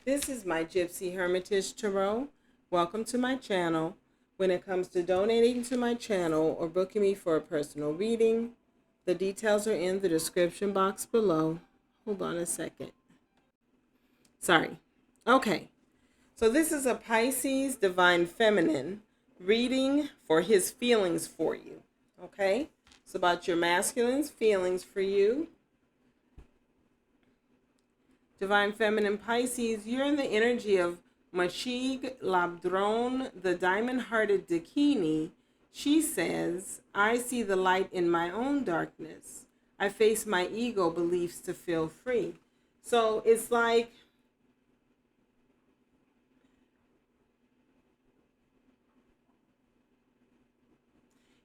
This is my Gypsy Hermitage Tarot. Welcome to my channel. When it comes to donating to my channel or booking me for a personal reading, the details are in the description box below. Hold on a second. Sorry. Okay. So this is a Pisces Divine Feminine reading for his feelings for you. Okay? It's about your masculine's feelings for you. Divine Feminine Pisces, you're in the energy of Machig Labdron, the diamond-hearted Dakini. She says, I see the light in my own darkness. I face my ego beliefs to feel free. So it's like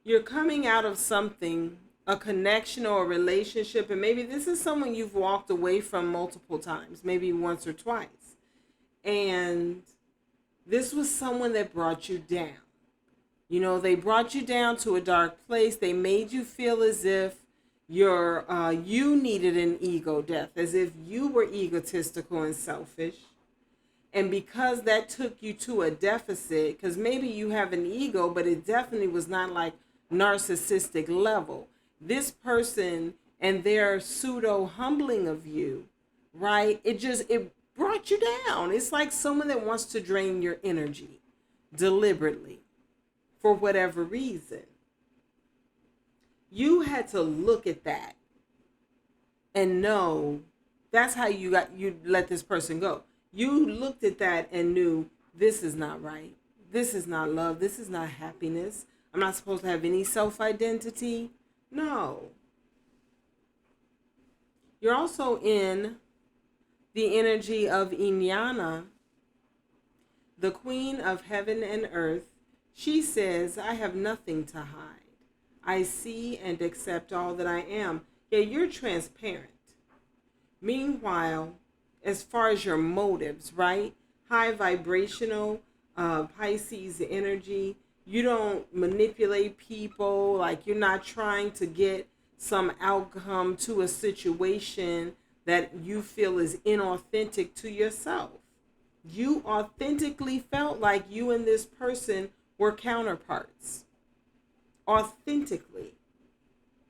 you're coming out of something, a connection or a relationship, and maybe this is someone you've walked away from multiple times, maybe once or twice. And this was someone that brought you down. You know, they brought you down to a dark place. They made you feel as if you needed an ego death, as if you were egotistical and selfish. And because that took you to a deficit, because maybe you have an ego, but it definitely was not like narcissistic level. This person and their pseudo humbling of you, right? It brought you down. It's like someone that wants to drain your energy deliberately for whatever reason. You had to look at that and know that's how you let this person go. You looked at that and knew this is not right. This is not love. This is not happiness. I'm not supposed to have any self-identity. No. You're also in the energy of Inyana, the queen of heaven and earth. She says, I have nothing to hide. I see and accept all that I am. Yeah, you're transparent. Meanwhile, as far as your motives, right? High vibrational Pisces energy. You don't manipulate people. Like, you're not trying to get some outcome to a situation that you feel is inauthentic to yourself. You authentically felt like you and this person were counterparts. Authentically.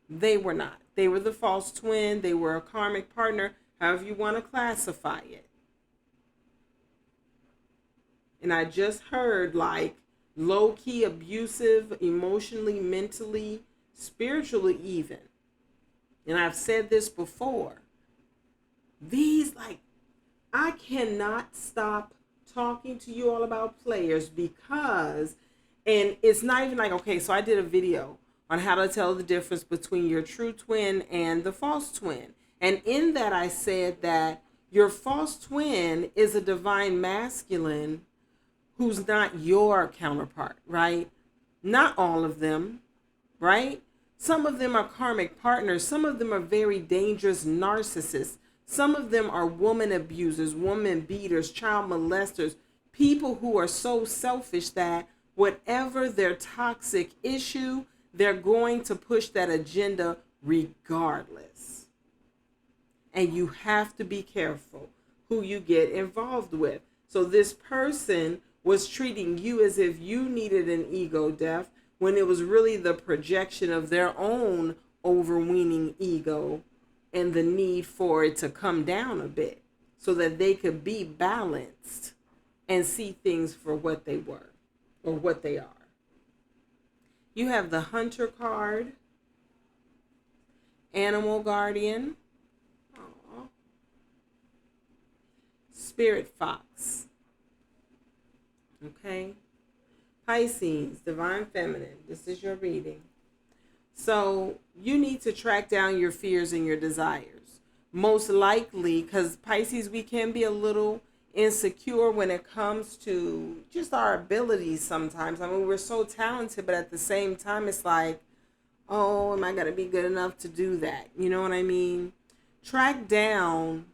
They were not. They were the false twin. They were a karmic partner, however you want to classify it. And I just heard like low-key abusive, emotionally, mentally, spiritually even. And I've said this before. I cannot stop talking to you all about players because, and it's not even like, okay, so I did a video on how to tell the difference between your true twin and the false twin. And in that I said that your false twin is a divine masculine who's not your counterpart, right? Not all of them, right? Some of them are karmic partners. Some of them are very dangerous narcissists. Some of them are woman abusers, woman beaters, child molesters, people who are so selfish that whatever their toxic issue, they're going to push that agenda regardless. And you have to be careful who you get involved with. So this person was treating you as if you needed an ego death when it was really the projection of their own overweening ego and the need for it to come down a bit so that they could be balanced and see things for what they were or what they are. You have the Hunter card, Animal Guardian, Spirit Fox. Okay? Pisces, Divine Feminine. This is your reading. So you need to track down your fears and your desires. Most likely, because Pisces, we can be a little insecure when it comes to just our abilities sometimes. I mean, we're so talented, but at the same time, it's like, oh, am I going to be good enough to do that? You know what I mean? Track down,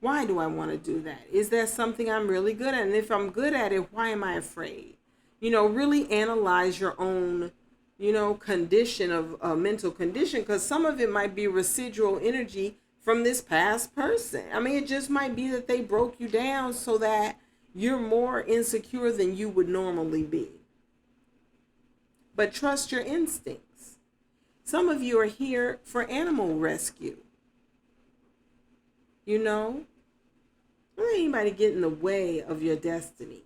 why do I want to do that? Is that something I'm really good at? And if I'm good at it, why am I afraid? You know, really analyze your own condition of mental condition, because some of it might be residual energy from this past person. I mean, it just might be that they broke you down so that you're more insecure than you would normally be. But trust your instincts. Some of you are here for animal rescue. You know, don't let anybody get in the way of your destiny.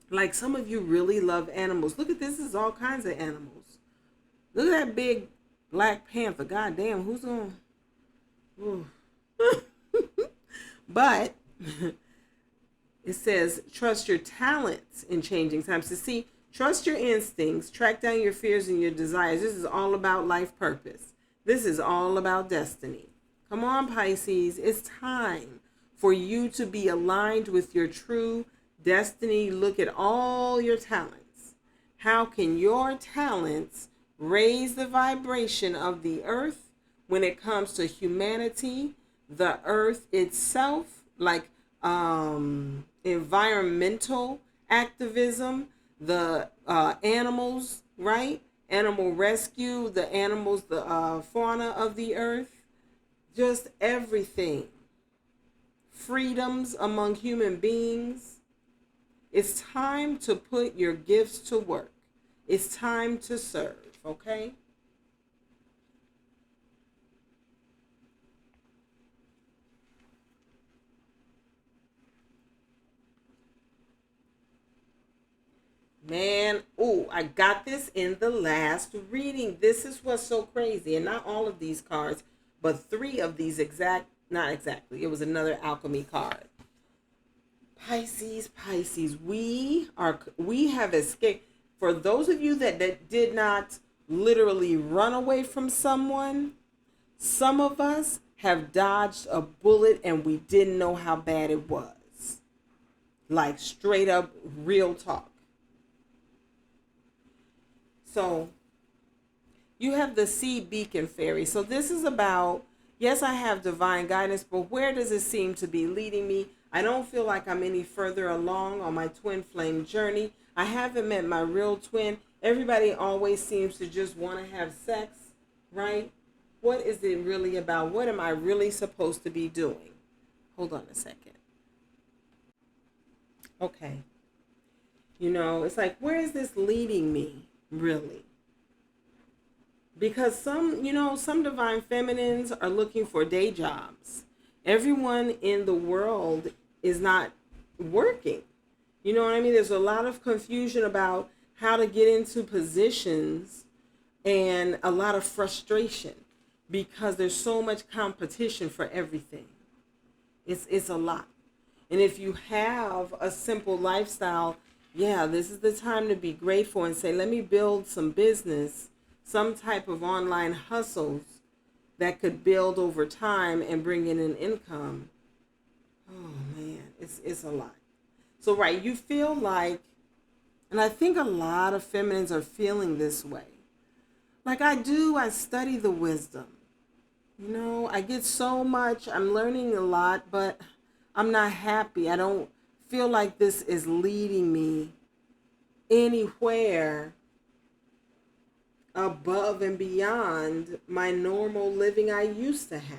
Like some of you really love animals. Look at this. This is all kinds of animals. Look at that big Black Panther. God damn, who's on? But it says, trust your talents in changing times. To see, trust your instincts, track down your fears and your desires. This is all about life purpose. This is all about destiny. Come on, Pisces. It's time for you to be aligned with your true destiny. Look at all your talents. How can your talents raise the vibration of the earth when it comes to humanity, the earth itself, like environmental activism, the animals, right? Animal rescue, the animals, the fauna of the earth, just everything. Freedoms among human beings. It's time to put your gifts to work. It's time to serve, okay? Man, oh, I got this in the last reading. This is what's so crazy. And not all of these cards, but 3 of these not exactly. It was another alchemy card. Pisces, we have escaped. For those of you that did not literally run away from someone, some of us have dodged a bullet and we didn't know how bad it was. Like straight up real talk. So you have the Sea Beacon Fairy. So this is about, yes, I have divine guidance, but where does it seem to be leading me? I don't feel like I'm any further along on my twin flame journey. I haven't met my real twin. Everybody always seems to just want to have sex, right? What is it really about? What am I really supposed to be doing? Hold on a second. Okay. You know, it's like, where is this leading me, really? Because some divine feminines are looking for day jobs. Everyone in the world is not working. You know what I mean? There's a lot of confusion about how to get into positions and a lot of frustration because there's so much competition for everything. It's a lot. And if you have a simple lifestyle, yeah, this is the time to be grateful and say, let me build some business, some type of online hustles that could build over time and bring in an income. Oh man, it's a lot. So right, you feel like, and I think a lot of feminines are feeling this way. Like I study the wisdom. You know, I get so much, I'm learning a lot, but I'm not happy. I don't feel like this is leading me anywhere above and beyond my normal living I used to have.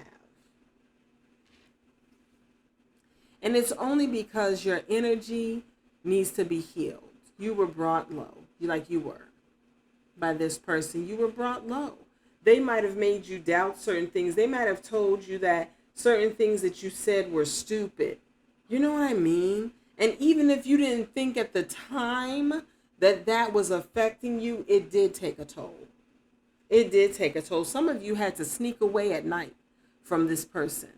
And it's only because your energy needs to be healed. You were brought low, you were, by this person. You were brought low. They might have made you doubt certain things. They might have told you that certain things that you said were stupid. You know what I mean? And even if you didn't think at the time that was affecting you, it did take a toll. It did take a toll. Some of you had to sneak away at night from this person.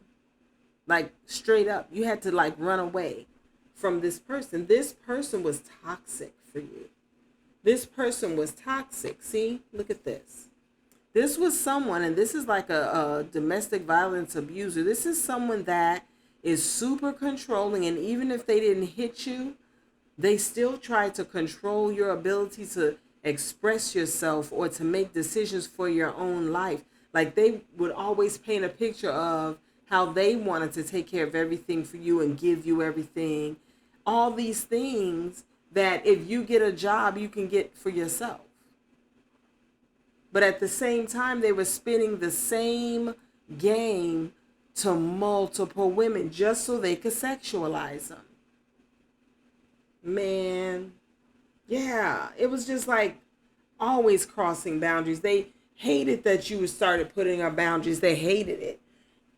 Like straight up, you had to like run away from this person. This person was toxic for you. This person was toxic. See, look at this. This was someone, and this is like a domestic violence abuser. This is someone that is super controlling, and even if they didn't hit you, they still try to control your ability to express yourself or to make decisions for your own life. Like they would always paint a picture of how they wanted to take care of everything for you and give you everything. All these things that if you get a job, you can get for yourself. But at the same time, they were spinning the same game to multiple women just so they could sexualize them. Man, yeah, it was just like always crossing boundaries. They hated that you started putting up boundaries. They hated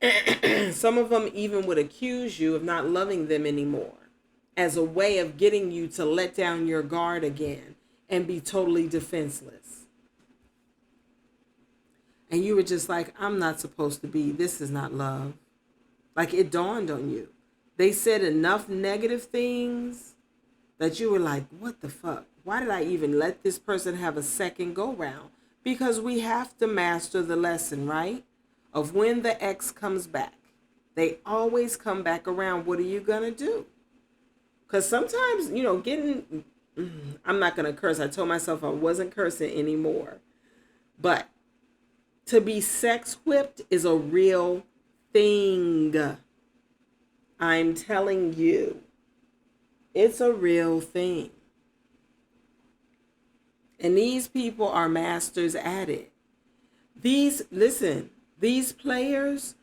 it. Some of them even would accuse you of not loving them anymore as a way of getting you to let down your guard again and be totally defenseless. And you were just like, I'm not supposed to be. This is not love. Like, it dawned on you. They said enough negative things that you were like, what the fuck? Why did I even let this person have a second go round? Because we have to master the lesson, right? Of when the ex comes back. They always come back around. What are you going to do? Because sometimes, I'm not going to curse. I told myself I wasn't cursing anymore. But to be sex whipped is a real thing. I'm telling you. It's a real thing. And these people are masters at it. These players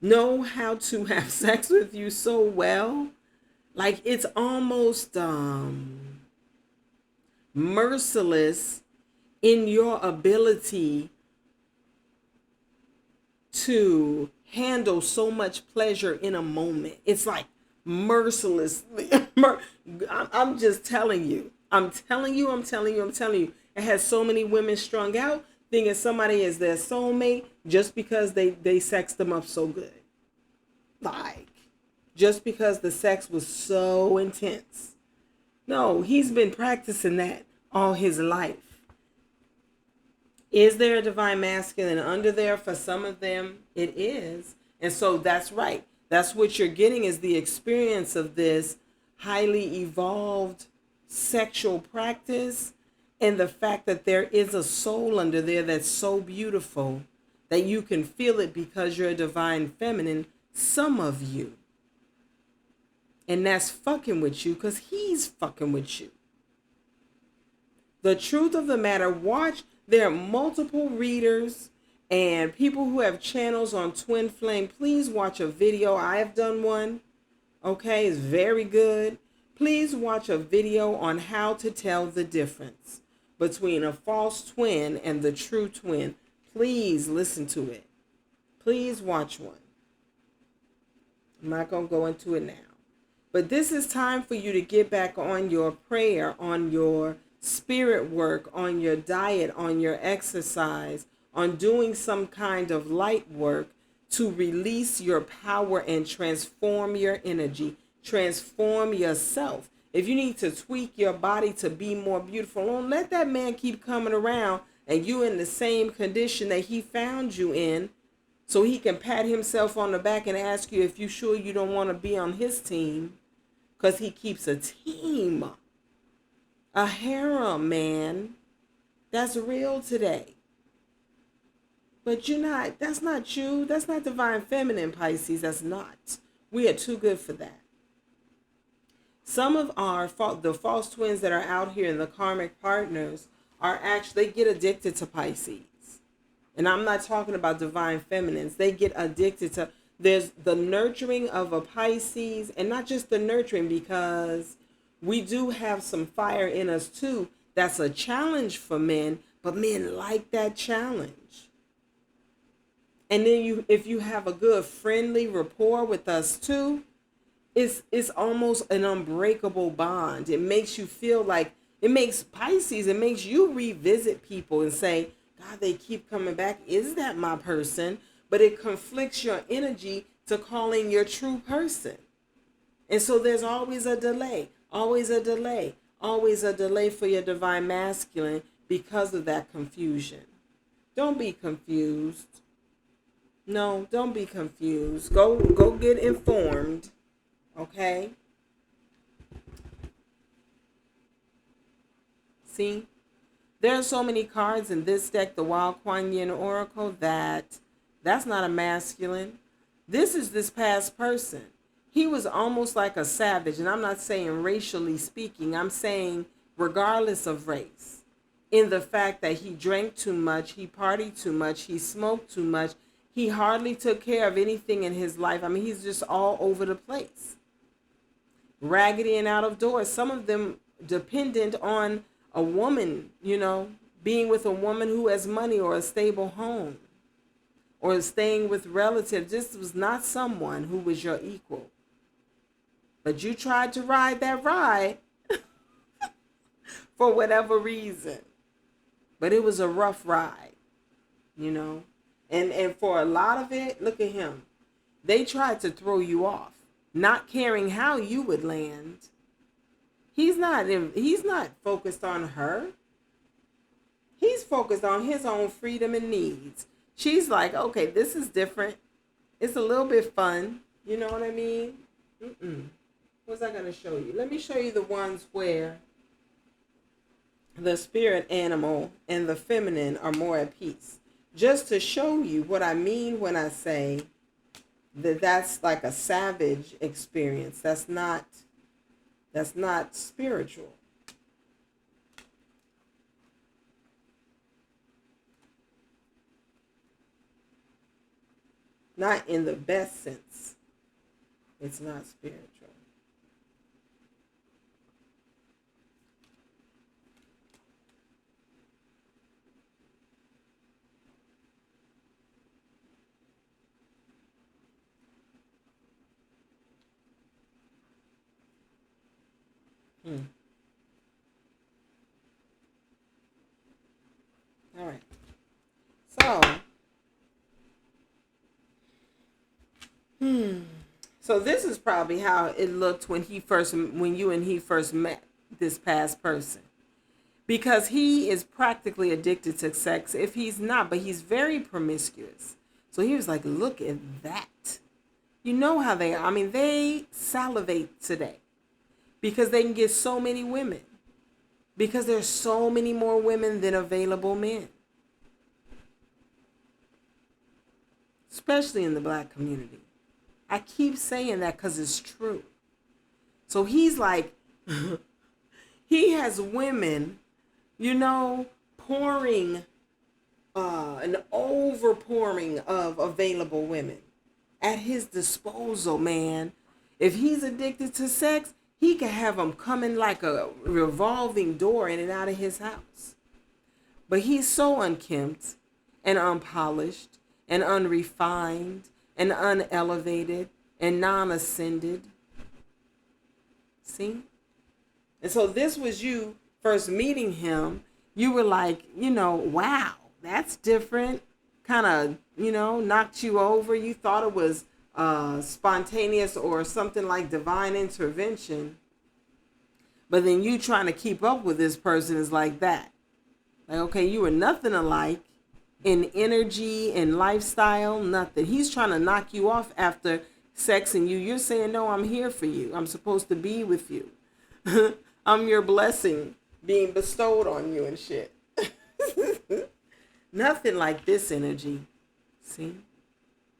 know how to have sex with you so well. Like, it's almost merciless in your ability to handle so much pleasure in a moment. It's like mercilessly. I'm just telling you. I'm telling you. It has so many women strung out thinking somebody is their soulmate just because they sexed them up so good. Like, just because the sex was so intense. No, he's been practicing that all his life. Is there a divine masculine under there? For some of them, it is. And so that's right. That's what you're getting, is the experience of this highly evolved sexual practice, and the fact that there is a soul under there that's so beautiful that you can feel it because you're a divine feminine, some of you. And that's fucking with you because he's fucking with you. The truth of the matter, watch, there are multiple readers and people who have channels on Twin Flame. Please watch a video. I have done one. Okay, it's very good. Please watch a video on how to tell the difference between a false twin and the true twin. Please listen to it. Please watch one. I'm not going to go into it now. But this is time for you to get back on your prayer, on your spirit work, on your diet, on your exercise, on doing some kind of light work to release your power and transform your energy, transform yourself. If you need to tweak your body to be more beautiful, don't let that man keep coming around and you in the same condition that he found you in, so he can pat himself on the back and ask you if you sure you don't want to be on his team, because he keeps a team. A harem, man. That's real today. But you're not, that's not you. That's not divine feminine, Pisces. That's not. We are too good for that. Some of the false twins that are out here and the karmic partners are actually, they get addicted to Pisces. And I'm not talking about divine feminines. They get addicted to, there's the nurturing of a Pisces, and not just the nurturing, because we do have some fire in us too. That's a challenge for men, but men like that challenge. And then if you have a good friendly rapport with us too, it's almost an unbreakable bond. It makes you feel like, it makes Pisces, it makes you revisit people and say, God, they keep coming back. Is that my person? But it conflicts your energy to calling your true person. And so there's always a delay, always a delay, always a delay for your divine masculine because of that confusion. Don't be confused. No, don't be confused. Go get informed. Okay? See? There are so many cards in this deck, the Wild Kuan Yin Oracle, that's not a masculine. This is this past person. He was almost like a savage, and I'm not saying racially speaking. I'm saying regardless of race. In the fact that he drank too much, he partied too much, he smoked too much, He hardly took care of anything in his life. I mean, he's just all over the place, raggedy and out of doors. Some of them dependent on a woman, being with a woman who has money or a stable home or staying with relatives. This was not someone who was your equal. But you tried to ride that ride for whatever reason. But it was a rough ride, And for a lot of it, look at him. They tried to throw you off, not caring how you would land. He's not focused on her. He's focused on his own freedom and needs. She's like, okay, this is different. It's a little bit fun. You know what I mean? What's I going to show you? Let me show you the ones where the spirit animal and the feminine are more at peace. Just to show you what I mean when I say that that's like a savage experience. That's not spiritual. Not in the best sense. It's not spiritual. All right. So this is probably how it looked when you and he first met this past person. Because he is practically addicted to sex. If he's not, but he's very promiscuous. So he was like, look at that. You know how they salivate today. Because they can get so many women. Because there's so many more women than available men. Especially in the black community. I keep saying that because it's true. So he's like, he has women, pouring, an overpouring of available women at his disposal, man. If he's addicted to sex, he can have them coming like a revolving door in and out of his house. But he's so unkempt and unpolished and unrefined and unelevated and non-ascended. See? And so this was you first meeting him. You were like, wow, that's different. Kind of, knocked you over. You thought it was spontaneous or something like divine intervention. But then you trying to keep up with this person is like that. Like, okay, you were nothing alike. In energy and lifestyle, nothing. He's trying to knock you off after sexing you. You're saying, no, I'm here for you. I'm supposed to be with you. I'm your blessing being bestowed on you and shit. Nothing like this energy. See?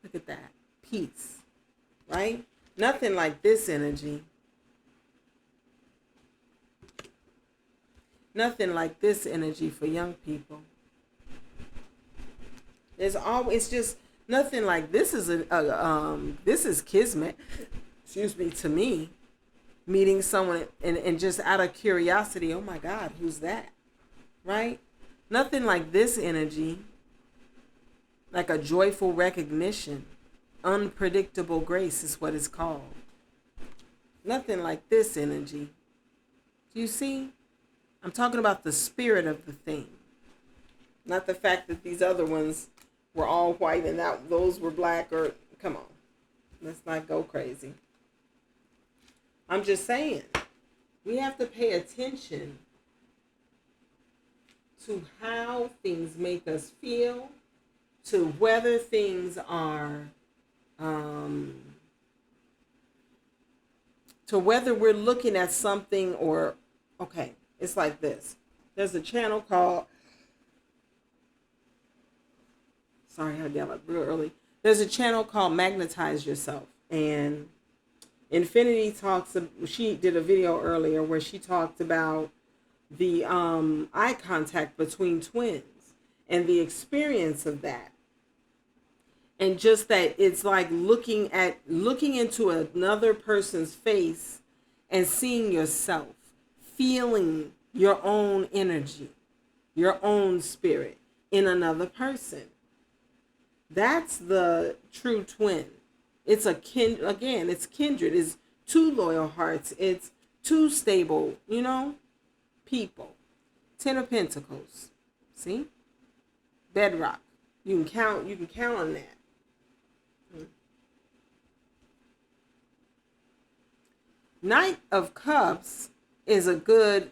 Look at that. Peace. Right? Nothing like this energy. Nothing like this energy for young people. It's just nothing like this. This is kismet, to me, meeting someone and just out of curiosity, oh my God, who's that? Right? Nothing like this energy, like a joyful recognition, unpredictable grace is what it's called. Nothing like this energy. Do you see? I'm talking about the spirit of the thing, not the fact that these other ones were all white and those were black. Or come on, let's not go crazy. I'm just saying, we have to pay attention to how things make us feel, to whether things are, to whether we're looking at something or, okay, it's like this. There's a channel called, sorry, I got up real early. There's a channel called Magnetize Yourself. And Infinity she did a video earlier where she talked about the eye contact between twins and the experience of that. And just that it's like looking into another person's face and seeing yourself, feeling your own energy, your own spirit in another person. That's the true twin. It's it's kindred. It's two loyal hearts. It's two stable, people. 10 of Pentacles. See? Bedrock. You can count on that. Knight of Cups is a good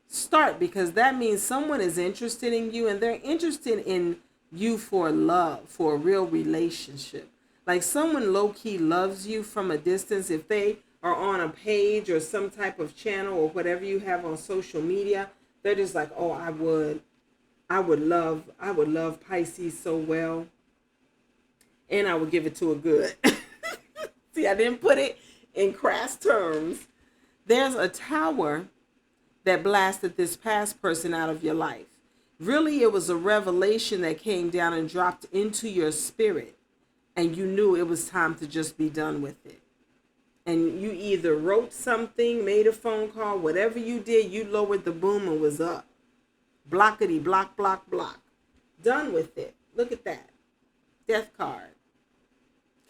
start because that means someone is interested in you and they're interested in you for love, for a real relationship. Like someone low-key loves you from a distance. If they are on a page or some type of channel or whatever you have on social media, they're just like, oh, I would love Pisces so well. And I would give it to a good. See, I didn't put it in crass terms. There's a tower that blasted this past person out of your life. Really, it was a revelation that came down and dropped into your spirit. And you knew it was time to just be done with it. And you either wrote something, made a phone call, whatever you did, you lowered the boom and was up. Blockity, block, block, block. Done with it. Look at that. Death card.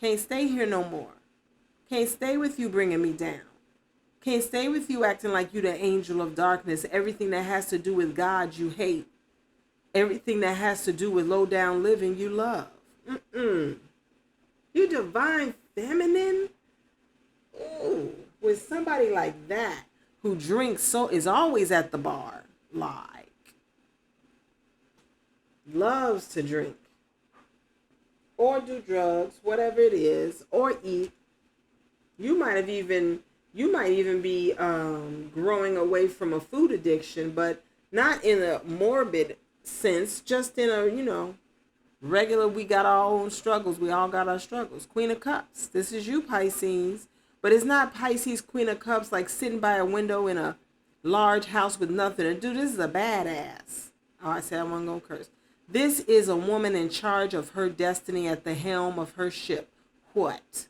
Can't stay here no more. Can't stay with you bringing me down. Can't stay with you acting like you the angel of darkness. Everything that has to do with God you hate. Everything that has to do with low down living you love. You divine feminine. Ooh, with somebody like that who drinks is always at the bar. Like loves to drink. Or do drugs, whatever it is, or eat. You might even be growing away from a food addiction, but not in a morbid sense, just in a, regular, we got our own struggles. We all got our struggles. Queen of Cups. This is you, Pisces. But it's not Pisces, Queen of Cups, like sitting by a window in a large house with nothing to do. This is a badass. Oh, I said I wasn't going to curse. This is a woman in charge of her destiny at the helm of her ship. What?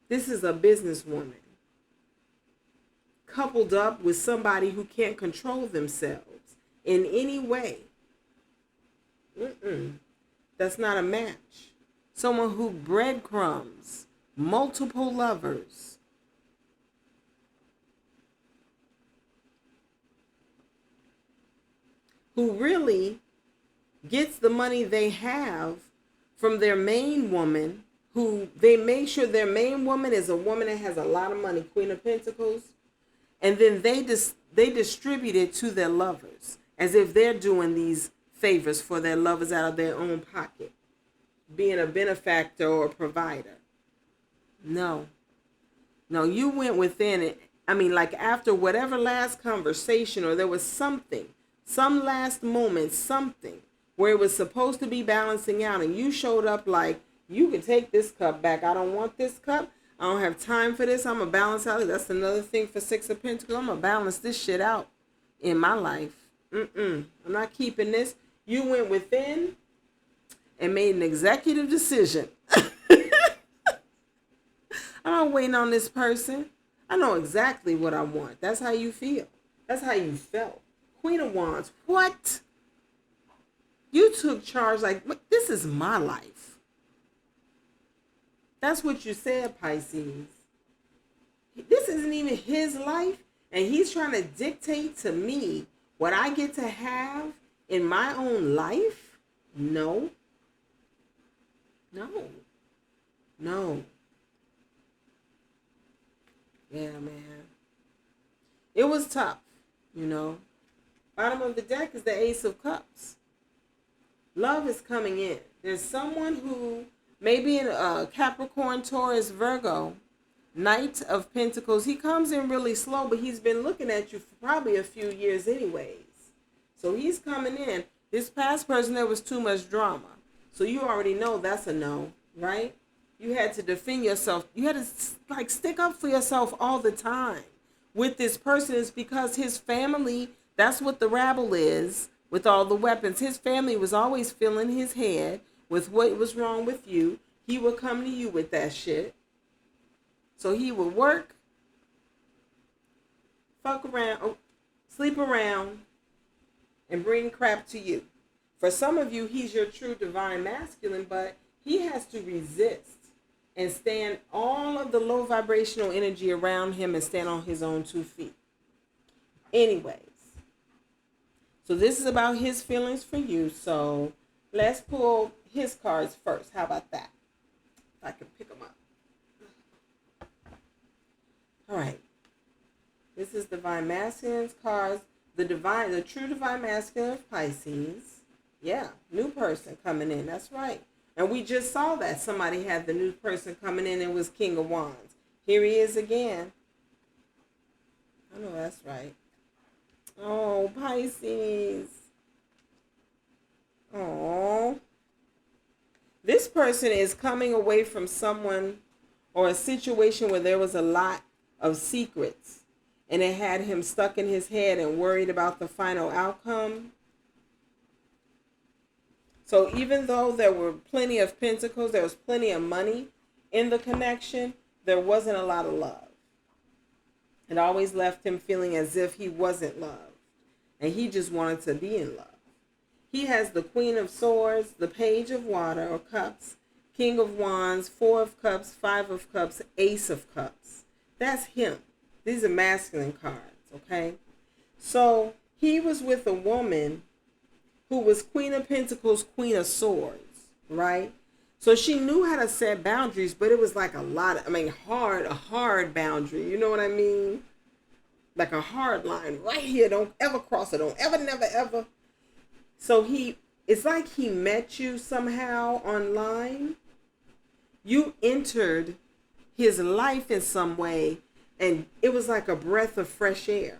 This is a businesswoman coupled up with somebody who can't control themselves in any way. That's not a match. Someone who breadcrumbs, multiple lovers. Who really gets the money they have from their main woman, who they make sure their main woman is a woman that has a lot of money, Queen of Pentacles, and then they distribute it to their lovers as if they're doing these favors for their lovers out of their own pocket, being a benefactor or a provider. No, you went within it. I mean, like after whatever last conversation, or there was something, some last moment, something where it was supposed to be balancing out, and you showed up like, you can take this cup back. I don't want this cup. I don't have time for this. I'm going to balance out. That's another thing for Six of Pentacles. I'm going to balance this shit out in my life. I'm not keeping this. You went within and made an executive decision. I'm not waiting on this person. I know exactly what I want. That's how you feel. That's how you felt. Queen of Wands. What? You took charge like, this is my life. That's what you said, Pisces. This isn't even his life, and he's trying to dictate to me what I get to have in my own life? No. Yeah, man. It was tough, Bottom of the deck is the Ace of Cups. Love is coming in. There's someone who maybe in Capricorn, Taurus, Virgo, Knight of Pentacles. He comes in really slow, but he's been looking at you for probably a few years anyways. So he's coming in. This past person, there was too much drama. So you already know that's a no, right? You had to defend yourself. You had to stick up for yourself all the time. With this person, it's because his family, that's what the rabble is with all the weapons. His family was always filling his head with what was wrong with you. He would come to you with that shit. So he would work, fuck around, sleep around, and bring crap to you. For some of you, he's your true divine masculine, but he has to resist and stand all of the low vibrational energy around him and stand on his own 2 feet. Anyways, so this is about his feelings for you. So let's pull his cards first. How about that? If I can pick them up. All right. This is Divine Masculine's cards. The true Divine Masculine of Pisces. Yeah, new person coming in. That's right. And we just saw that somebody had the new person coming in. It was King of Wands. Here he is again. I know that's right. Oh, Pisces. Oh. This person is coming away from someone or a situation where there was a lot of secrets. And it had him stuck in his head and worried about the final outcome. So even though there were plenty of pentacles, there was plenty of money in the connection, there wasn't a lot of love. It always left him feeling as if he wasn't loved. And he just wanted to be in love. He has the Queen of Swords, the Page of Water or Cups, King of Wands, 4 of Cups, 5 of Cups, Ace of Cups. That's him. These are masculine cards, okay? So he was with a woman who was Queen of Pentacles, Queen of Swords, right? So she knew how to set boundaries, but it was like a hard boundary. You know what I mean? Like a hard line right here. Don't ever cross it. Don't ever, never, ever. So it's like he met you somehow online. You entered his life in some way, and it was like a breath of fresh air.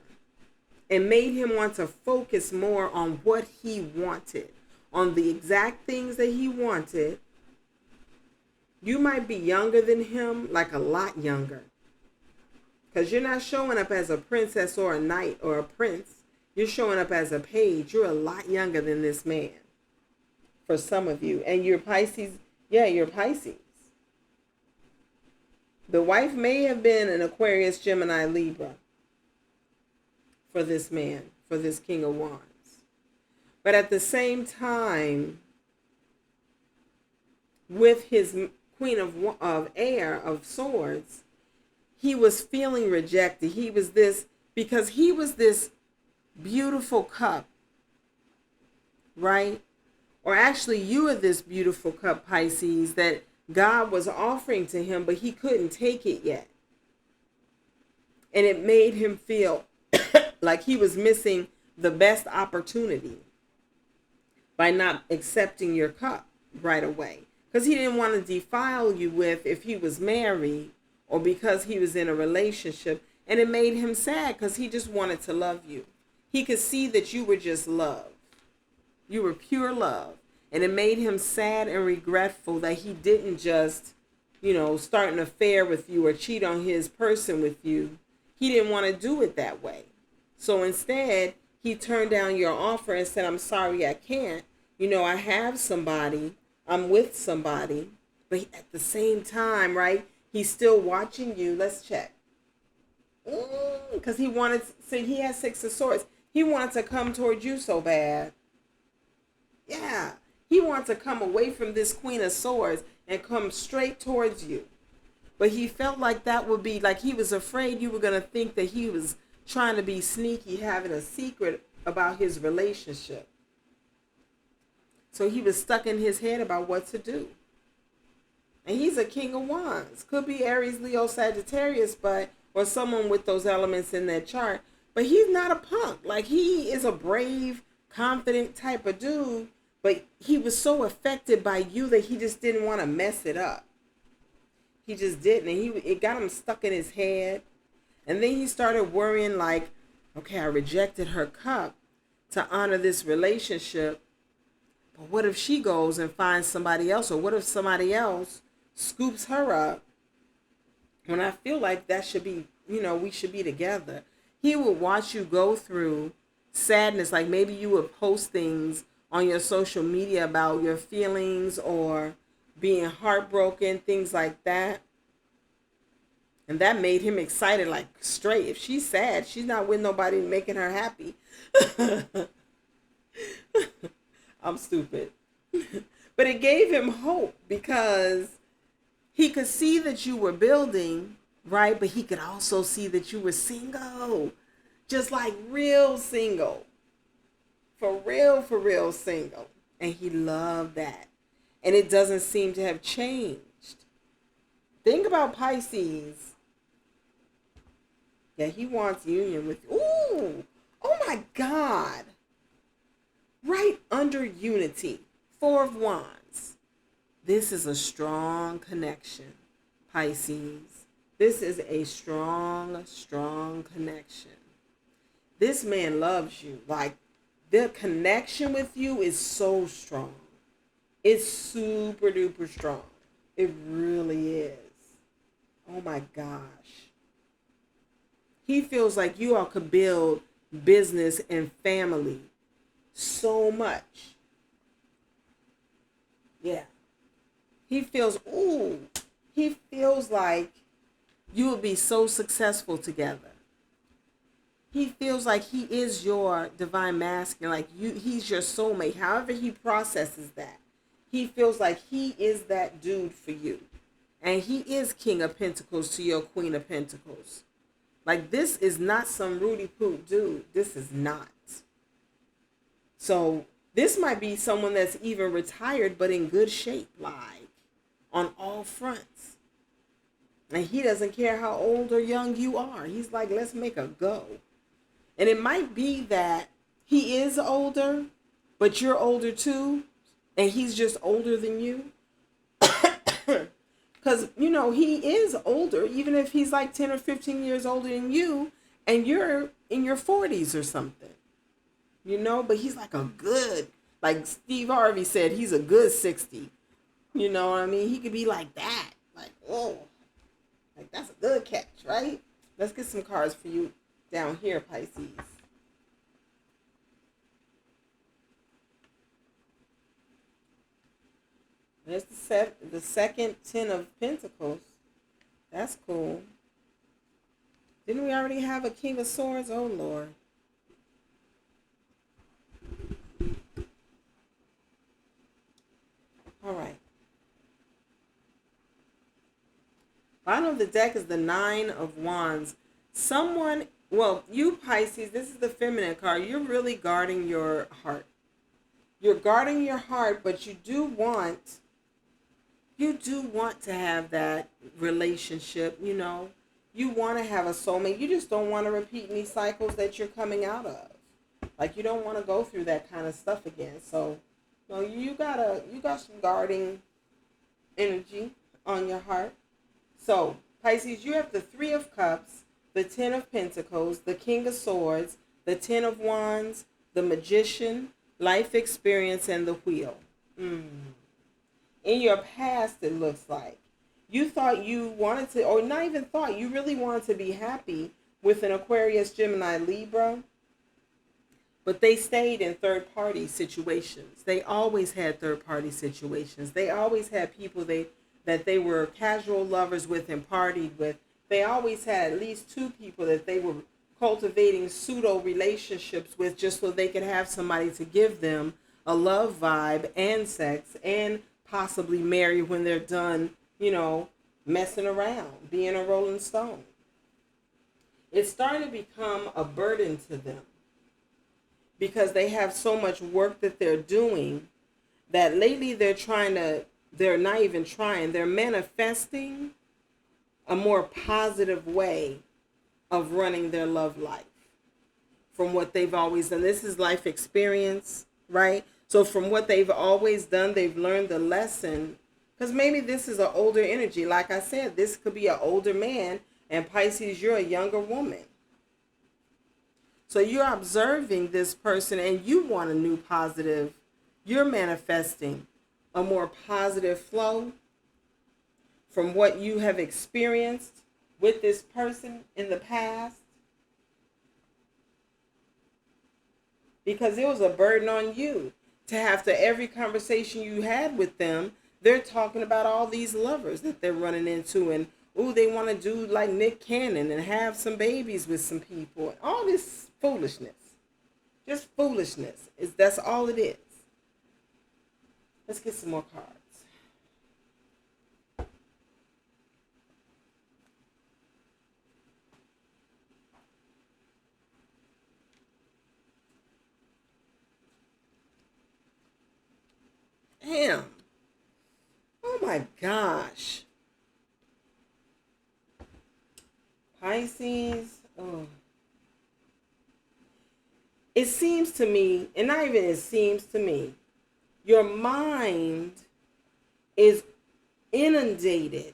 It made him want to focus more on what he wanted, on the exact things that he wanted. You might be younger than him, like a lot younger. Because you're not showing up as a princess or a knight or a prince. You're showing up as a page. You're a lot younger than this man. For some of you. And you're Pisces. Yeah, you're Pisces. The wife may have been an Aquarius, Gemini, Libra. For this man, for this King of Wands. But at the same time, with his Queen of Air, of Swords, he was feeling rejected. He was this beautiful cup, right? Or actually, you are this beautiful cup, Pisces, that God was offering to him, but he couldn't take it yet. And it made him feel like he was missing the best opportunity by not accepting your cup right away. Because he didn't want to defile you with if he was married or because he was in a relationship. And it made him sad because he just wanted to love you. He could see that you were just love. You were pure love. And it made him sad and regretful that he didn't just, start an affair with you or cheat on his person with you. He didn't want to do it that way. So instead, he turned down your offer and said, I'm sorry, I can't. I have somebody. I'm with somebody. But at the same time, right, he's still watching you. Let's check. Because he has 6 of Swords. He wanted to come toward you so bad. Yeah. He wanted to come away from this Queen of Swords and come straight towards you. But he felt like that would be, like he was afraid you were going to think that he was trying to be sneaky, having a secret about his relationship. So he was stuck in his head about what to do. And he's a King of Wands. Could be Aries, Leo, Sagittarius, or someone with those elements in their chart. But he's not a punk. Like, he is a brave, confident type of dude. But he was so affected by you that he just didn't want to mess it up. He just didn't. And it got him stuck in his head. And then he started worrying like, okay, I rejected her cup to honor this relationship. But what if she goes and finds somebody else? Or what if somebody else scoops her up? When I feel like that should be, we should be together. He would watch you go through sadness. Like maybe you would post things on your social media about your feelings or being heartbroken, things like that. And that made him excited, like straight. If she's sad, she's not with nobody making her happy. I'm stupid. But it gave him hope because he could see that you were building, right? But he could also see that you were single. Just like real single. For real single. And he loved that. And it doesn't seem to have changed. Think about Pisces. Yeah, he wants union with you. Ooh, oh my God. Right under unity. Four of Wands. This is a strong connection, Pisces. This is a strong, strong connection. This man loves you. Like, the connection with you is so strong. It's super duper strong. It really is. Oh my gosh. He feels like you all could build business and family so much. Yeah. He feels like you will be so successful together. He feels like he is your divine masculine, like he's your soulmate. However he processes that, he feels like he is that dude for you. And he is King of Pentacles to your Queen of Pentacles. Like, this is not some Rudy Poot dude. This is not. So this might be someone that's even retired but in good shape, like on all fronts. And he doesn't care how old or young you are. He's like, let's make a go. And it might be that he is older, but you're older too, and he's just older than you. Because, you know, he is older, even if he's like 10 or 15 years older than you, and you're in your 40s or something. You know, but he's like a good, like Steve Harvey said, he's a good 60. You know what I mean? He could be like that. Like, oh, like that's a good catch, right? Let's get some cards for you down here, Pisces. There's the second 10 of Pentacles. That's cool. Didn't we already have a King of Swords? Oh, Lord. All right. Bottom of the deck is the Nine of Wands. Someone, well, you Pisces, this is the feminine card. You're really guarding your heart. You're guarding your heart, but you do want to have that relationship, you know. You want to have a soulmate. You just don't want to repeat any cycles that you're coming out of. Like, you don't want to go through that kind of stuff again. So, no, you got some guarding energy on your heart. So, Pisces, you have the Three of Cups, the 10 of Pentacles, the King of Swords, the 10 of Wands, the Magician, life experience, and the Wheel. In your past, it looks like you thought you wanted to, or not even thought, you really wanted to be happy with an Aquarius, Gemini, Libra, but they stayed in third-party situations. They always had third-party situations. They always had people that they were casual lovers with and partied with. They always had at least two people that they were cultivating pseudo relationships with just so they could have somebody to give them a love vibe and sex and possibly marry when they're done, you know, messing around, being a Rolling Stone. It's starting to become a burden to them because they have so much work that they're doing that lately they're not even trying, they're manifesting a more positive way of running their love life from what they've always done. This is life experience, right? So from what they've always done, they've learned the lesson. Because maybe this is an older energy. Like I said, this could be an older man. And Pisces, you're a younger woman. So you're observing this person and you want a new positive. You're manifesting a more positive flow from what you have experienced with this person in the past. Because it was a burden on you. to after every conversation you had with them, they're talking about all these lovers that they're running into, and ooh, they want to do like Nick Cannon and have some babies with some people. All this foolishness. Just foolishness. That's all it is. Let's get some more cards. Damn. Oh my gosh. Pisces. Oh. It seems to me, and not even it seems to me, your mind is inundated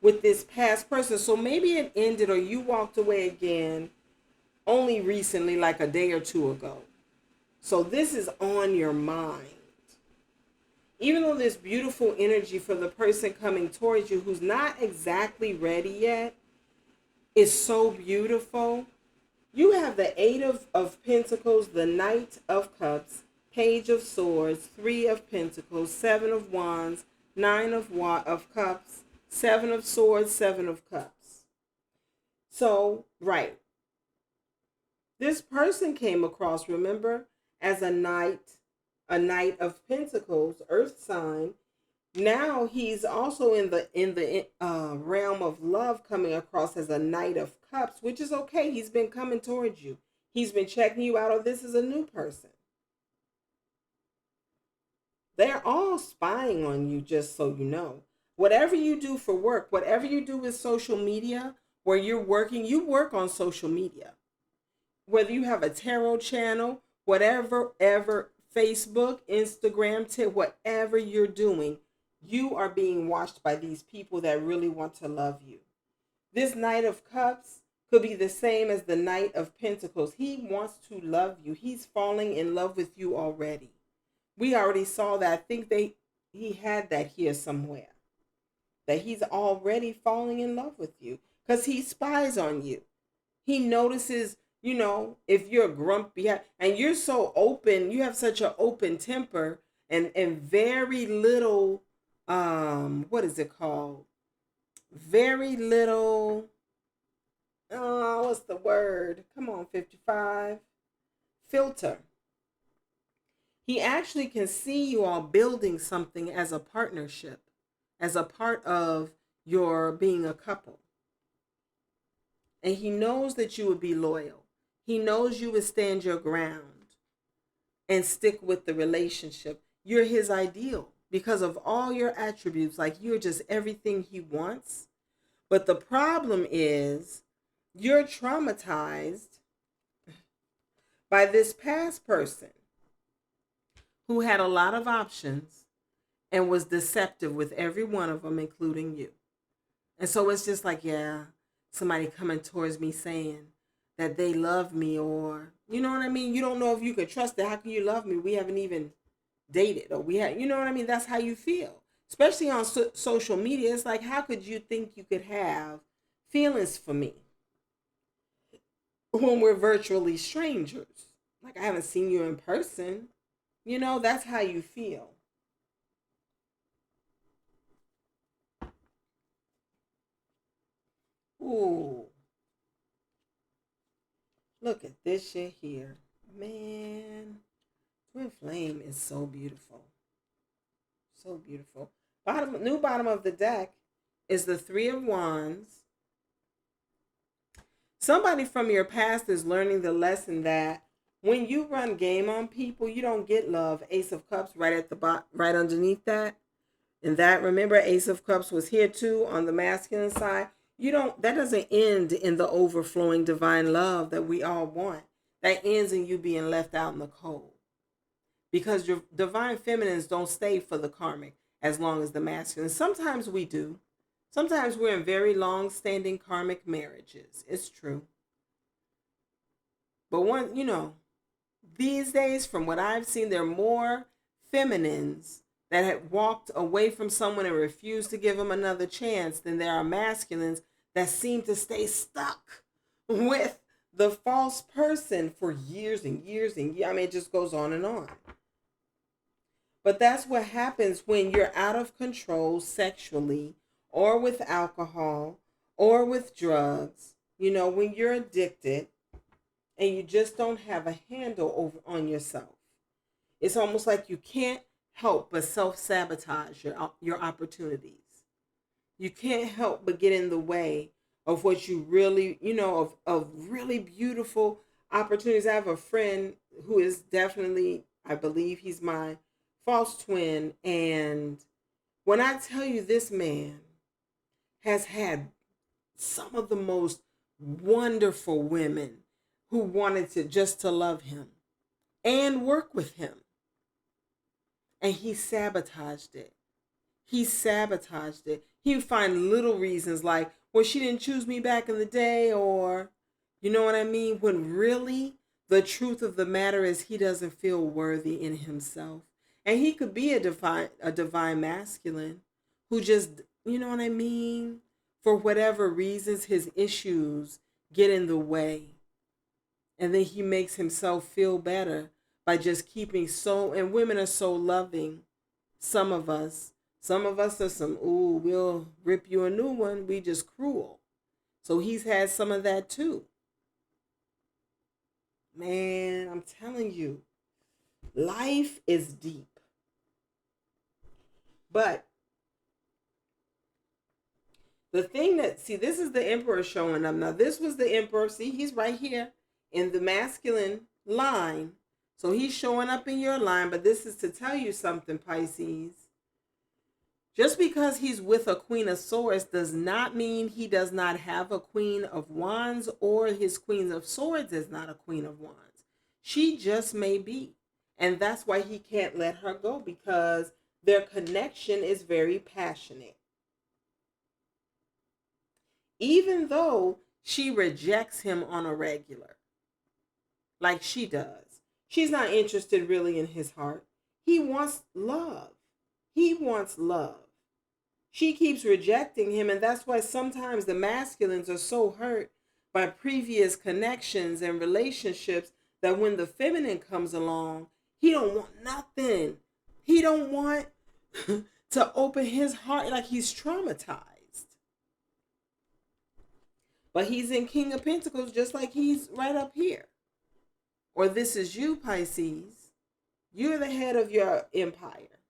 with this past person. So maybe it ended or you walked away again only recently, like a day or two ago. So this is on your mind. Even though there's beautiful energy for the person coming towards you who's not exactly ready yet, is so beautiful. You have the Eight of Pentacles, the Knight of Cups, Page of Swords, Three of Pentacles, Seven of Wands, Nine of Cups, Seven of Swords, Seven of Cups. So, right. This person came across, remember, as a Knight of Pentacles, Earth sign. Now he's also in the realm of love, coming across as a Knight of Cups, which is okay. He's been coming towards you. He's been checking you out. Oh, this is a new person. They're all spying on you, just so you know. Whatever you do for work, whatever you do with social media, where you're working, you work on social media. Whether you have a tarot channel, whatever, Facebook, Instagram, whatever you're doing, you are being watched by these people that really want to love you. This Knight of Cups could be the same as the Knight of Pentacles. He wants to love you. He's falling in love with you already. We already saw that. I think he had that here somewhere. That he's already falling in love with you because he spies on you. He notices, if you're grumpy and you're so open, you have such an open temper and very little, what is it called? Very little, what's the word? Come on, 55. Filter. He actually can see you all building something as a partnership, as a part of your being a couple. And he knows that you would be loyal. He knows you would stand your ground and stick with the relationship. You're his ideal because of all your attributes. Like, you're just everything he wants. But the problem is you're traumatized by this past person who had a lot of options and was deceptive with every one of them, including you. And so it's just like, yeah, somebody coming towards me saying that they love me, or, you know what I mean? You don't know if you could trust it. How can you love me? We haven't even dated, or you know what I mean? That's how you feel. Especially on social media. It's like, how could you think you could have feelings for me when we're virtually strangers? Like, I haven't seen you in person. That's how you feel. Ooh. Look at this shit here. Man. Twin Flame is so beautiful. So beautiful. New bottom of the deck is the Three of Wands. Somebody from your past is learning the lesson that when you run game on people, you don't get love. Ace of Cups right at the bottom, right underneath that. And that, remember, Ace of Cups was here too on the masculine side. That doesn't end in the overflowing divine love that we all want. That ends in you being left out in the cold. Because your divine feminines don't stay for the karmic as long as the masculine. Sometimes we do. Sometimes we're in very long-standing karmic marriages. It's true. But these days, from what I've seen, there are more feminines that have walked away from someone and refused to give them another chance than there are masculines that seem to stay stuck with the false person for years and years and years. I mean, it just goes on and on. But that's what happens when you're out of control sexually or with alcohol or with drugs. You know, when you're addicted and you just don't have a handle on yourself. It's almost like you can't help but self-sabotage your opportunities. You can't help but get in the way of what you really, of really beautiful opportunities. I have a friend who is definitely, I believe he's my false twin. And when I tell you, this man has had some of the most wonderful women who wanted to just to love him and work with him. And he sabotaged it. He sabotaged it. He would find little reasons like, well, she didn't choose me back in the day, or, you know what I mean? When really the truth of the matter is he doesn't feel worthy in himself. And he could be a divine masculine who just, you know what I mean? For whatever reasons, his issues get in the way. And then he makes himself feel better by just keeping and women are so loving. Some of us are some, ooh, we'll rip you a new one. We just cruel. So he's had some of that too. Man, I'm telling you, life is deep. But the thing this is the Emperor showing up. Now, this was the Emperor. See, he's right here in the masculine line. So he's showing up in your line. But this is to tell you something, Pisces. Just because he's with a Queen of Swords does not mean he does not have a Queen of Wands, or his Queen of Swords is not a Queen of Wands. She just may be. And that's why he can't let her go, because their connection is very passionate. Even though she rejects him on a regular, like she does. She's not interested really in his heart. He wants love. He wants love. She keeps rejecting him, and that's why sometimes the masculines are so hurt by previous connections and relationships that when the feminine comes along, he don't want nothing. He don't want to open his heart, like he's traumatized. But he's in King of Pentacles, just like he's right up here. Or this is you, Pisces. You're the head of your empire.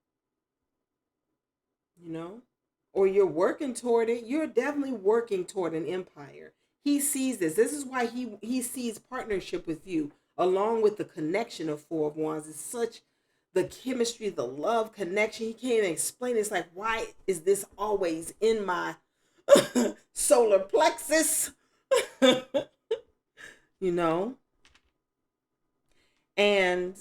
You know? Or you're working toward it. You're definitely working toward an empire. He sees this. This is why he sees partnership with you, along with the connection of Four of Wands. It's such the chemistry, the love connection. He can't even explain it. It's like, why is this always in my solar plexus? You know? And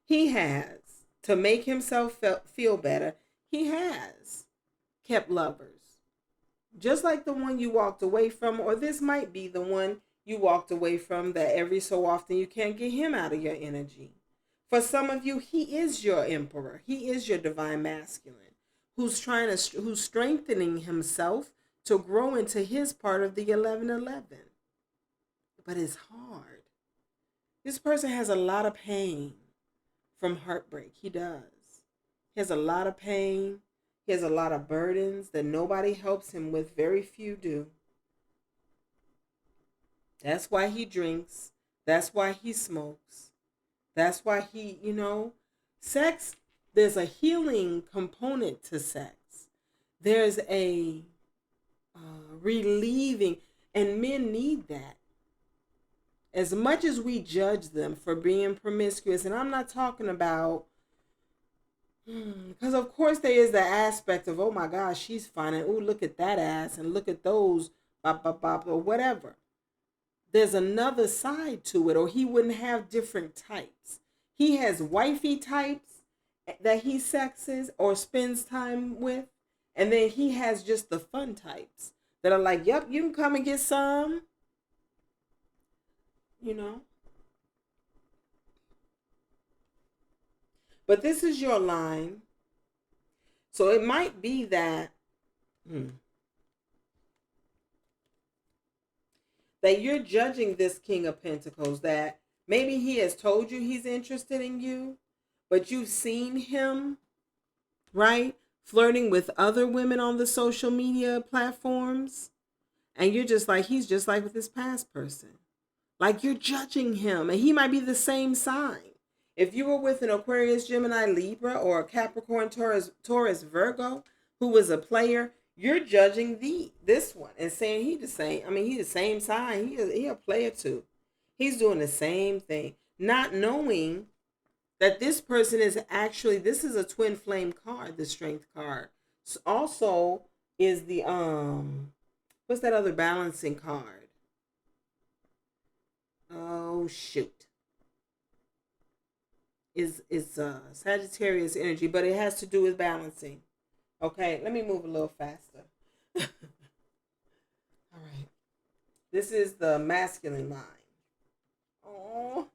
he has, to make himself feel better, he has kept lovers. Just like the one you walked away from, or this might be the one you walked away from that every so often you can't get him out of your energy. For some of you, he is your emperor. He is your divine masculine who's strengthening himself to grow into his part of the 1111. But it's hard. This person has a lot of pain from heartbreak. He does. He has a lot of pain. He has a lot of burdens that nobody helps him with. Very few do. That's why he drinks. That's why he smokes. That's why he, sex, there's a healing component to sex. There's a relieving, and men need that. As much as we judge them for being promiscuous, and I'm not talking about, because of course there is the aspect of, oh my gosh, she's fine, and oh, look at that ass, and look at those, bop, bop, bop, or whatever. There's another side to it, or he wouldn't have different types. He has wifey types that he sexes or spends time with, and then he has just the fun types that are like, yep, you can come and get some. But this is your line. So it might be that that you're judging this King of Pentacles, that Maybe he has told you he's interested in you, but you've seen him, right? Flirting with other women on the social media platforms. And you're just like, he's just like with his past person. Like you're judging him, and he might be the same sign. If you were with an Aquarius, Gemini, Libra, or a Capricorn, Taurus, Virgo, who was a player, you're judging this one and saying he the same. I mean, he the same sign. He a player too. He's doing the same thing, not knowing that this person is actually, this is a twin flame card, the Strength card. Also is the what's that other balancing card? Oh shoot. Is Sagittarius energy, but it has to do with balancing. Okay, let me move a little faster. All right. This is the masculine line. Oh,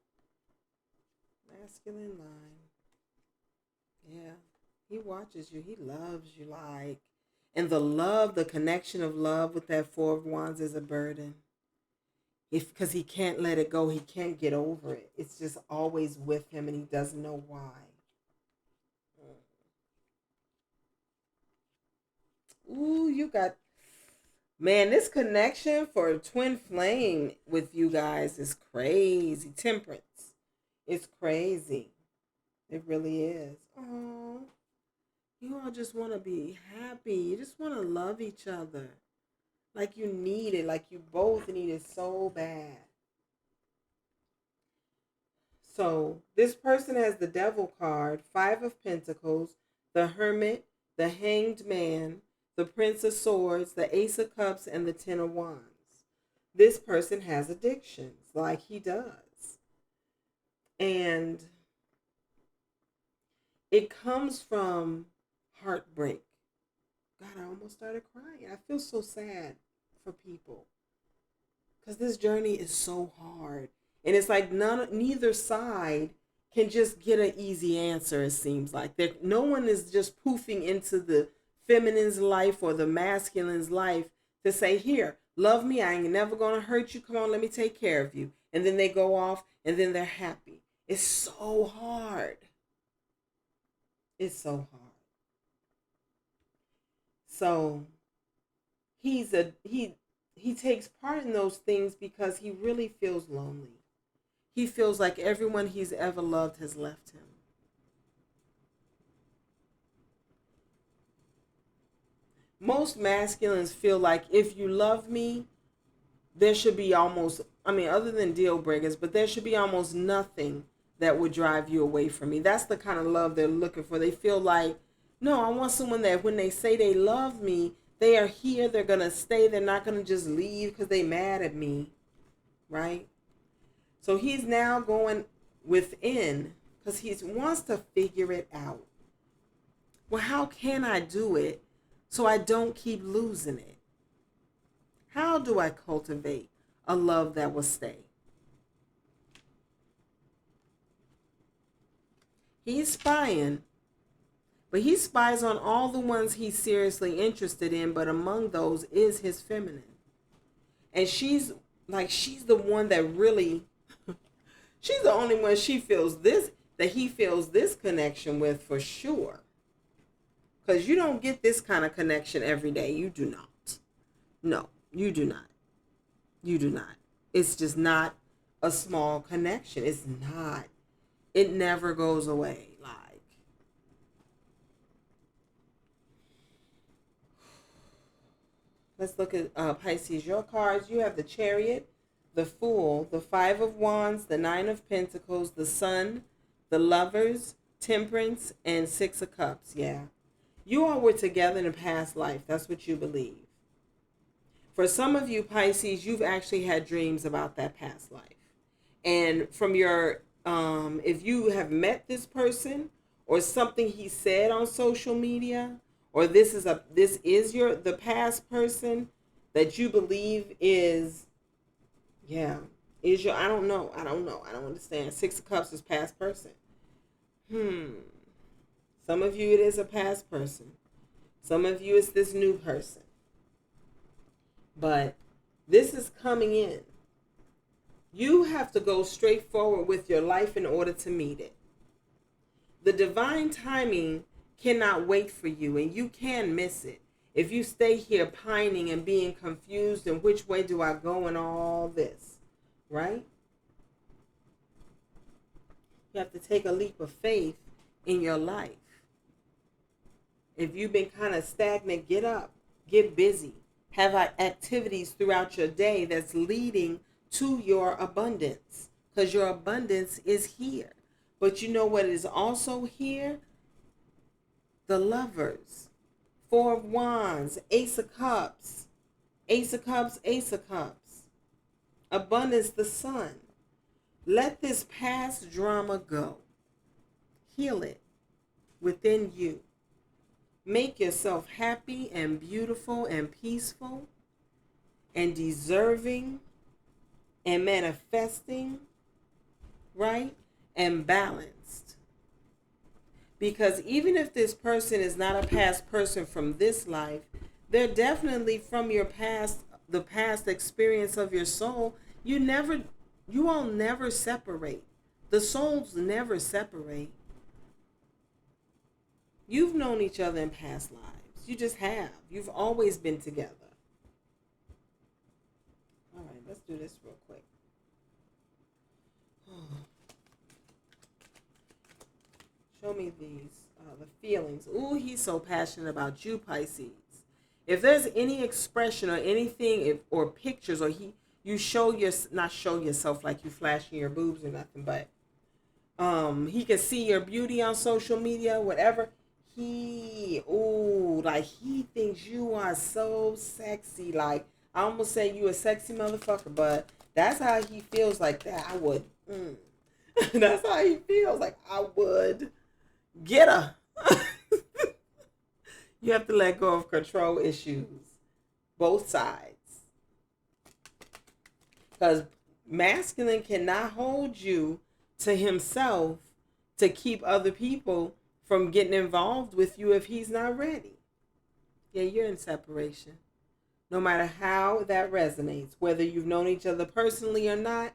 masculine line. Yeah. He watches you. He loves you like. And the love, the connection of love with that Four of Wands is a burden. If because he can't let it go, he can't get over it. It's just always with him and he doesn't know why. Ooh, you got, man, this connection for a twin flame with you guys is crazy. Temperance. It's crazy. It really is. Oh, you all just want to be happy. You just want to love each other. Like you need it. Like you both need it so bad. So this person has the Devil card, Five of Pentacles, the Hermit, the Hanged Man, the Prince of Swords, the Ace of Cups, and the Ten of Wands. This person has addictions, like he does. And it comes from heartbreak. God, I almost started crying. I feel so sad for people. Because this journey is so hard. And it's like neither side can just get an easy answer, it seems like. No one is just poofing into the feminine's life or the masculine's life to say, here, love me. I ain't never going to hurt you. Come on, let me take care of you. And then they go off and then they're happy. It's so hard. It's so hard. So he takes part in those things because he really feels lonely. He feels like everyone he's ever loved has left him. Most masculines feel like if you love me, there should be almost, I mean, other than deal breakers, but there should be almost nothing that would drive you away from me. That's the kind of love they're looking for. They feel like, no, I want someone that when they say they love me, they are here, they're going to stay, they're not going to just leave because they mad at me, right? So he's now going within because he wants to figure it out. Well, how can I do it so I don't keep losing it? How do I cultivate a love that will stay? He's spying, but he spies on all the ones he's seriously interested in, but among those is his feminine. And she's the one that really, she's the only one that he feels this connection with for sure. Because you don't get this kind of connection every day. You do not. No, you do not. You do not. It's just not a small connection. It's not. It never goes away. Like, let's look at Pisces. Your cards. You have the Chariot, the Fool, the Five of Wands, the Nine of Pentacles, the Sun, the Lovers, Temperance, and Six of Cups. Yeah. You all were together in a past life. That's what you believe. For some of you, Pisces, you've actually had dreams about that past life. And from your, if you have met this person or something he said on social media, or this is the past person that you believe is, yeah, is your, I don't know. I don't understand. Six of Cups is past person. Some of you, it is a past person. Some of you, it's this new person. But this is coming in. You have to go straight forward with your life in order to meet it. The divine timing cannot wait for you, and you can miss it if you stay here pining and being confused and which way do I go and all this, right? You have to take a leap of faith in your life. If you've been kind of stagnant, get up, get busy, have activities throughout your day that's leading to your abundance, because your abundance is here. But you know what is also here? The Lovers, Four of Wands, Ace of Cups, Ace of Cups, Ace of Cups, abundance, the Sun. Let this past drama go. Heal it within you. Make yourself happy and beautiful and peaceful and deserving and manifesting, right? And balanced. Because even if this person is not a past person from this life, they're definitely from your past, the past experience of your soul. You all never separate. The souls never separate. You've known each other in past lives. You just have. You've always been together. All right, let's do this real quick. Show me these, the feelings. Ooh, he's so passionate about you, Pisces. If there's any expression or anything, or pictures, or you show not show yourself like you flashing your boobs or nothing, but he can see your beauty on social media, whatever. He thinks you are so sexy. Like, I almost say you a sexy motherfucker, but that's how he feels. Like that, I would. That's how he feels. Like, I would get her. You have to let go of control issues, both sides, because masculine cannot hold you to himself to keep other people from getting involved with you if he's not ready. Yeah, you're in separation. No matter how that resonates, whether you've known each other personally or not,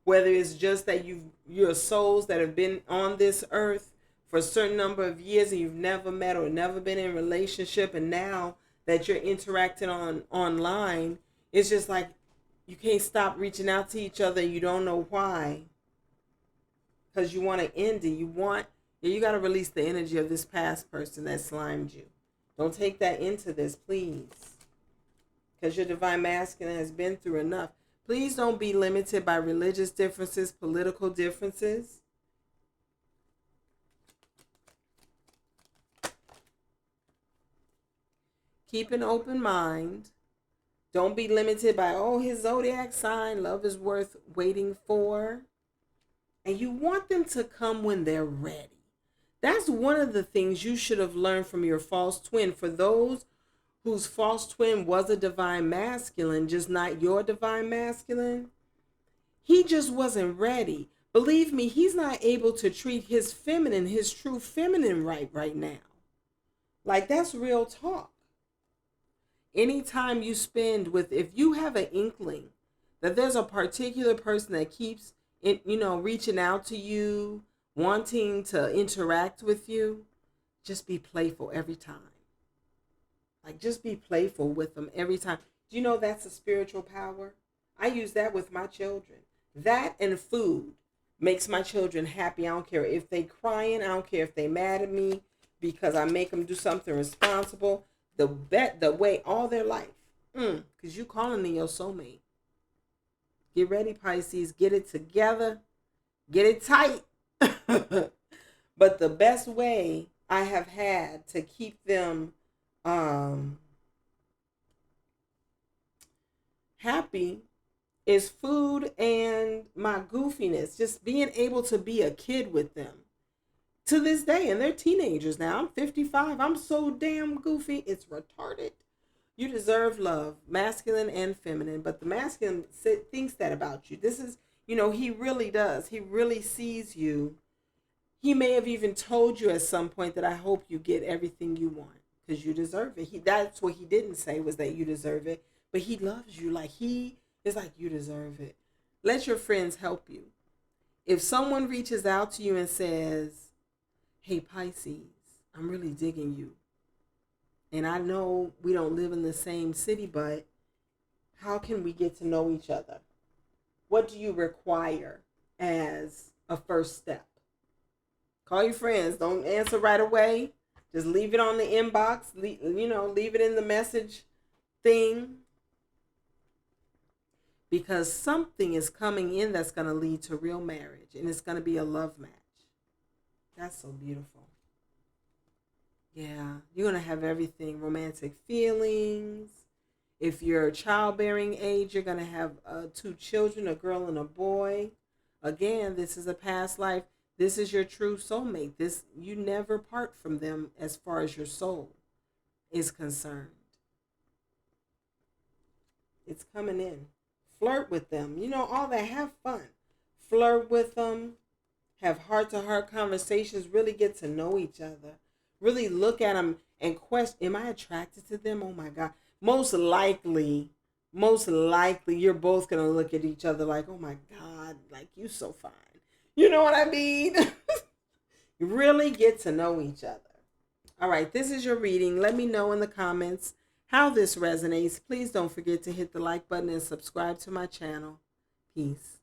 whether it's just that you're souls that have been on this earth for a certain number of years and you've never met or never been in a relationship, and now that you're interacting online, it's just like you can't stop reaching out to each other and you don't know why. Because you want to end it. You got to release the energy of this past person that slimed you. Don't take that into this, please. Because your divine masculine has been through enough. Please don't be limited by religious differences, political differences. Keep an open mind. Don't be limited by, his zodiac sign, love is worth waiting for. And you want them to come when they're ready. That's one of the things you should have learned from your false twin. For those whose false twin was a divine masculine, just not your divine masculine, he just wasn't ready. Believe me, he's not able to treat his feminine, his true feminine right now. Like, that's real talk. Anytime you spend with, if you have an inkling that there's a particular person that keeps it, reaching out to you, wanting to interact with you, just be playful every time. Like, just be playful with them every time. Do you know that's a spiritual power? I use that with my children. That and food makes my children happy. I don't care if they crying. I don't care if they mad at me because I make them do something responsible. The way all their life. Because you calling me your soulmate. Get ready, Pisces. Get it together. Get it tight. But the best way I have had to keep them happy is food and my goofiness. Just being able to be a kid with them. To this day, and they're teenagers now. I'm 55. I'm so damn goofy. It's retarded. You deserve love, masculine and feminine. But the masculine thinks that about you. This is, he really does. He really sees you. He may have even told you at some point that I hope you get everything you want because you deserve it. That's what he didn't say, was that you deserve it. But he loves you. Like, he is like, you deserve it. Let your friends help you. If someone reaches out to you and says, hey, Pisces, I'm really digging you. And I know we don't live in the same city, but how can we get to know each other? What do you require as a first step? Call your friends. Don't answer right away. Just leave it on the inbox. Leave it in the message thing. Because something is coming in that's going to lead to real marriage. And it's going to be a love match. That's so beautiful. Yeah, you're going to have everything. Romantic feelings. If you're childbearing age, you're going to have 2 children, a girl and a boy. Again, this is a past life. This is your true soulmate. You never part from them as far as your soul is concerned. It's coming in. Flirt with them. All that. Have fun. Flirt with them. Have heart-to-heart conversations. Really get to know each other. Really look at them and question, am I attracted to them? Oh my God. Most likely, you're both going to look at each other like, oh my God, like, you so fine. You know what I mean? You really get to know each other. All right, this is your reading. Let me know in the comments how this resonates. Please don't forget to hit the like button and subscribe to my channel. Peace.